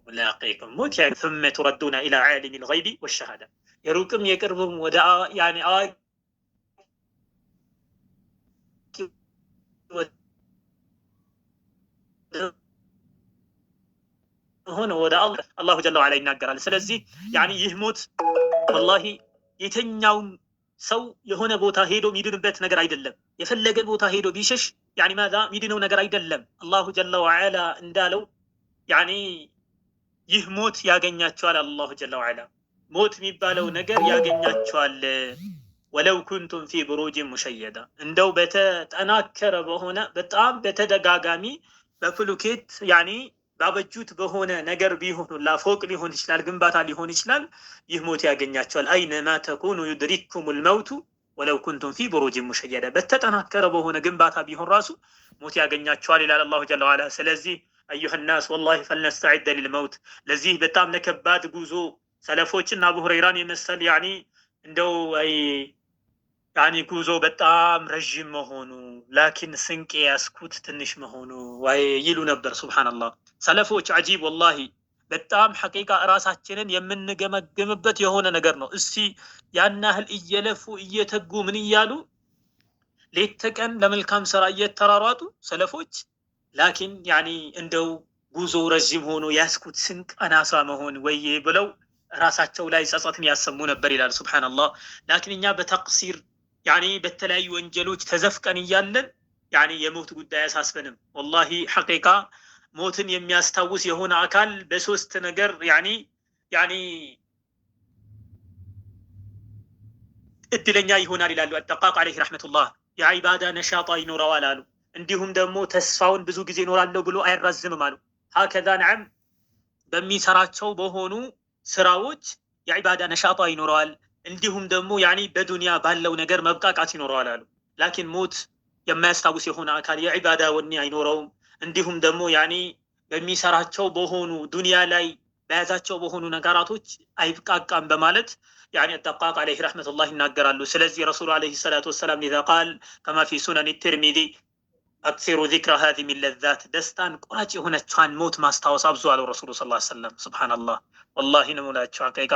ملاقيكم موت يعني ثم تردون إلى عالم الغيب والشهادة يروكم يقربهم ودا يعني هنا ودا الله جل وعلا يناقر ስለዚህ يعني يهموت والله የተኛውን ሰው የሆነ ቦታ ሄዶ ሚድንበት ነገር አይደለም የፈለገ ቦታ ሄዶ ቢሸሽ يعني ماذا ሚድነው ነገር አይደለም አላሁ ጀለ ወዐላ እንዳለው يعني ይህ ሞት ያገኛቸዋል አላሁ ጀለ ወዐላ ሞት የሚባለው ነገር ያገኛቸዋል ወለው ኩንቱም ፊ ብሩጅ ሙሸየዳ እንደው በተጠናከረ በሆነ በጣም በተደጋጋሚ በፍሉኬት يعني ባበጁት በሆነ ነገር ቢሆኑላ ፎቅ ሊሆን ይችላል ግንባታ ሊሆን ይችላል ይህ ሞት ያገኛቸዋል አይነማ ተኩኑ ይድሪኩሙል መውቱ ወለው ኩንቱም ፊ ብሩጅ ሙሸየዳ በተጠናከረ በሆነ ግንባታ ቢሆን ራሱ ሞት ያገኛቸዋል ይላል አላሁ ጀለ ወዐላ ስለዚህ أيها الناس والله فلنستعد للموت ለዚህ በጣም ለከባድ ጉዞ ሰለፎችና አቡ ሁረይራን የመሰል يعني እንደው يعني ጉዞ በጣም ረጅም መሆኑ ላኪን ስንቅ ያስኩት ትንሽ መሆኑ ወይ ይሉ ነበር ሱብሃንአላህ ሰለፎች አጂብ والله በጣም ሐቂቃ ራሳችንን የምንገመግምበት የሆነ ነገር ነው እስቲ ያናህል እየለፉ እየተጉ ምን ይያሉ ሌት ተቀን ለመልካም ስራ እየተራራጡ ሰለፎች ላኪን يعني እንደው ጉዞ ረጅም ሆኖ ያስኩት ስንቅ አናሳ መሆን ወይ ብለው ራሳቸው ላይ ጸጸትን ያሰሙ ነበር ይላል ሱብሃንአላህ ላኪን እኛ በተቅሲር يعني በተለያዩ ወንጀሎች ተዘፍቀን ይያለን يعني የሞት ጉዳይ ያሳስበንም والله حقيقة ሞትን የሚያስታውስ የሆነ አካል በሶስት ነገር يعني እድለኛ ይሆናል ይላሉ አጠቃቅ عليه رحمة الله የዒባዳ ነሻጣ ይኖረዋል አሉ እንዲሁም ደግሞ ተስፋውን ብዙ ጊዜ ይኖራል ብሎ አይራዝምም አሉ هكذا نعم በሚሰራቸው በሆኑ ስራዎች የዒባዳ ነሻጣ ይኖረዋል እንዲሁም ደግሞ يعني በዱንያ ባለው ነገር መብቃቃት ይኖረዋል አሉ ላኪን ሞት የማያስታውስ የሆነ አካል የዒባዳ ወኔ አይኖረውም እንዲሁም ደግሞ يعني በሚሰራቸው በሆኑ ዱንያ ላይ በያዛቸው በሆኑ ነገራቶች አይብቃቃም በማለት يعني الدقاق عليه رحمة الله ይናገራሉ ስለዚህ ረሱል عليه الصلاة والسلام إذا قال كما في سنن الترمذي أكثر ذكر هذه من لذات دستان ቆራጭ የሆነቿን ሞት ማስታወስ አብዙ አሉ ረሱል ሰለላሁ ዐለይሂ ወሰለም سبحان الله والله ነው ሙላቸው ሐቂቃ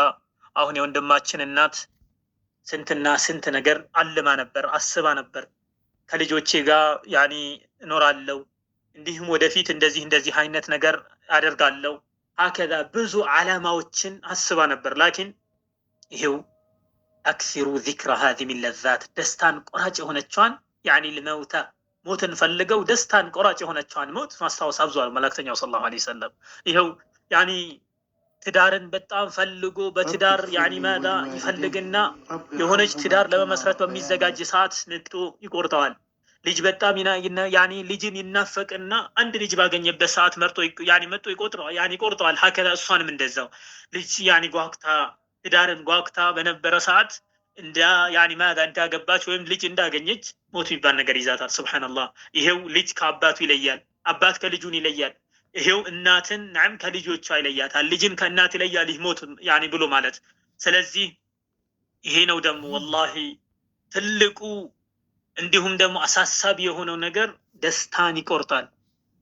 አሁን የወንድማችን እናት ስንትና ስንት ነገር አልማ ነበር አስባ ነበር ከልጆቼ ጋር يعني እኖራለሁ እንዲሁም ወደፊት እንደዚህ አይነት ነገር አደርጋለሁ هكذا ብዙ ዓላማዎችን አስባ ነበር ላኪን ይሄው أكثر ذكر هذه من لذات ደስታን ቆራጭ የሆነቿን يعني الموت ሞትን ፈልገው ደስታን ቆራጭ የሆነቿን ሞት ማስታወስ አብዟል መላእክተኛው ሰለላሁ ዐለይሂ ወሰለም ይሄው يعني ትዳርን በጣም ፈልጎ በትዳር يعني ماذا ይፈልግና የሆነች ትዳር ለመመስረት በሚዘጋጅ ሰዓት ንቅቶ ይቆርጠዋል ልጅ በጣም يعني ልጅን ይናፈቅና አንድ ልጅ ባገኘበት ሰዓት መርጦ يعني መጥቶ ይቆርጠዋል هكذا እሷንም እንደዛው ልጅ يعني ጓግታ ትዳርን ጓግታ በነበረ ሰዓት እንዳ يعني ماذا እንዳገባች ወይም ልጅ እንዳገኘች ሞት ይባል ነገር ይዛታል ሱብሃንአላህ ይሄው ልጅ ከአባቱ ይለያል አባት ከልጁን ይለያል ይሄው እናትን نعم ከልጆቿ ይለያታል ልጅን ከእናት ይለያል ሞት يعني ብሎ ማለት ስለዚህ ይሄ ነው ደግሞ والله ትልቁ እንዲሁም ደግሞ አሳሳቢ የሆነው ነገር ደስታን ይቆርጣል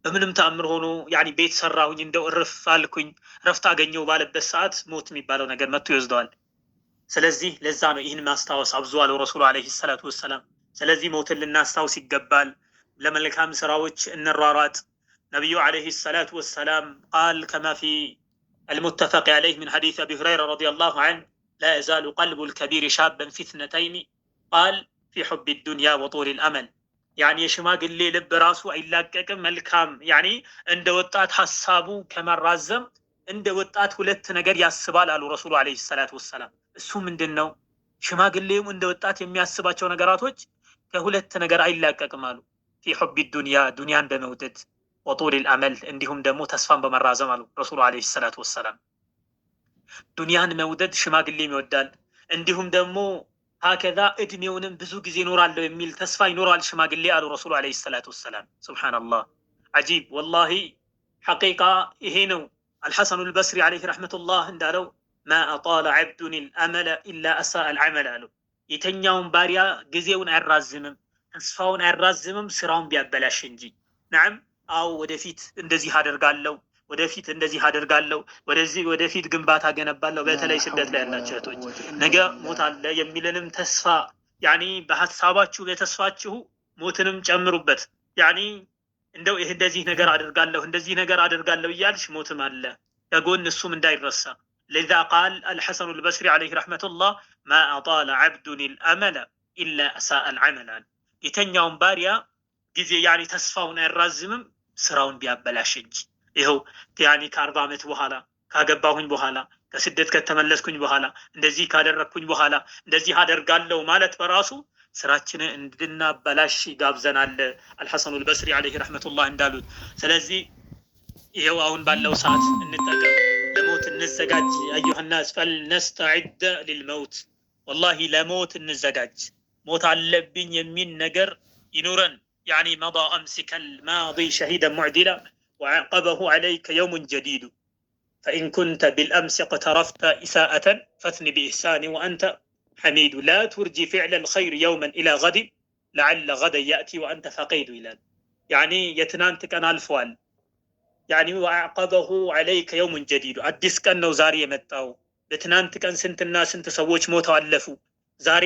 በምንም ተአምር ሆኖ يعني ቤት ሰራሁኝ እንደው እርፍ አልኩኝ ረፍት አገኘው ባለበት ሰዓት ሞት የሚባለው ነገር መጥቶ ይወስደዋል ስለዚህ ለዛ ነው ይህን ማስታወስ አብዙዋል ረሱል አለይሂ ሰላቱ ወሰለም ስለዚህ ሞትን ልናስታውስ ይገባል ለመልካም ስራዎች እንሯሯጥ نبي عليه الصلاة والسلام قال كما في المتفق عليه من حديث أبي هريرة رضي الله عنه لا يزال قلب الكبير شابا في اثنتين قال في حب الدنيا وطول الأمل يعني يشماق اللي لب راسه علاقك ملكام يعني عند وطات حسابه كما رازم عند وطات ولت نجر ياسبال على رسول عليه الصلاة والسلام السو من دنو شماق اللي عند وطات يمياسباتشو نجراتوج كهولت نجر علاقك مالو في حب الدنيا دنيا بموتت وطول الأمل عندهم دمو تسفان بمرازم على رسول عليه الصلاة والسلام دنيان مودد شماق اللي مودال عندهم دمو هكذا ادميونن ብዙ ጊዜ ኖራለሁ የሚል ተስፋ ይኖራል ሽማግሌ አሉ ረሱል አለይሂ ሰላቱ ወሰለም ሱብሃንአላህ አጂብ والله حقيقة ይሄ ነው الحسن البصري عليه رحمة الله እንዳለው ما أطال عبد الأمل إلا أساء العمل አሉ የተኛውን ባሪያ ጊዜውን አይራዝምም ተስፋውን አይራዝምም ስራውን ቢያበላሽ እንጂ نعم አው ወደፊት እንደዚህ አደርጋለሁ ወደፊት እንደዚህ አደርጋለሁ፣ ወደፊት ግንባታ ገነባለሁ። በተለይ ስደት ላይ ያላችሁ እህቶች ነገ ሞት አለ የሚልንም ተስፋ ያኒ በሐሳባችሁ በተስፋችሁ ሞትንም ጨምሩበት። ያኒ እንደው ይሄ እንደዚህ ነገር አደርጋለሁ እያልሽ ሞትም አለ ከጎን እሱም እንዳይረሳ። لذا قال الحسن البصري عليه رحمة الله ما أطال عبد الأمل إلا أساء العمل የተኛውን ባሪያ ጊዜ ያኒ ተስፋውን አይራዝምም ስራውን ቢያበላሽ እንጂ። ይኸው ያኒ ከ40 ዓመት በኋላ ካገባሁኝ በኋላ ከስደት ከተመለስኩኝ በኋላ እንደዚህ ካደረኩኝ በኋላ እንደዚህ አደርጋለሁ ማለት በራሱ ስራችንን እንድናበላሽ ጋብዘናል አልሐሰኑ አልበስሪ አለይሂ ረህመቱላህ እንዳሉት። ስለዚህ ይኸው አሁን ባለው ሰዓት እንጠቀም፣ ለሞት እንዘጋጅ። አዩሃ الناس فلنستعد للموت والله ለሞት እንዘጋጅ። ሞት አለብኝ የሚል ነገር ይኑረን። يعني مضى أمسك الماضي شهيدا معدلا وعقبه عليك يوم جديد فإن كنت بالأمس اقترفت إساءة فاثن بإحسان وأنت حميد لا ترجي فعل الخير يوما إلى غد لعل غدا يأتي وأنت فقيد إلى يعني يتنانتك أنا الفوال يعني وعقبه عليك يوم جديد أدسك أنه زاري متاو بتنانتك أن سنت الناس انت سووش موتو ألفو زاري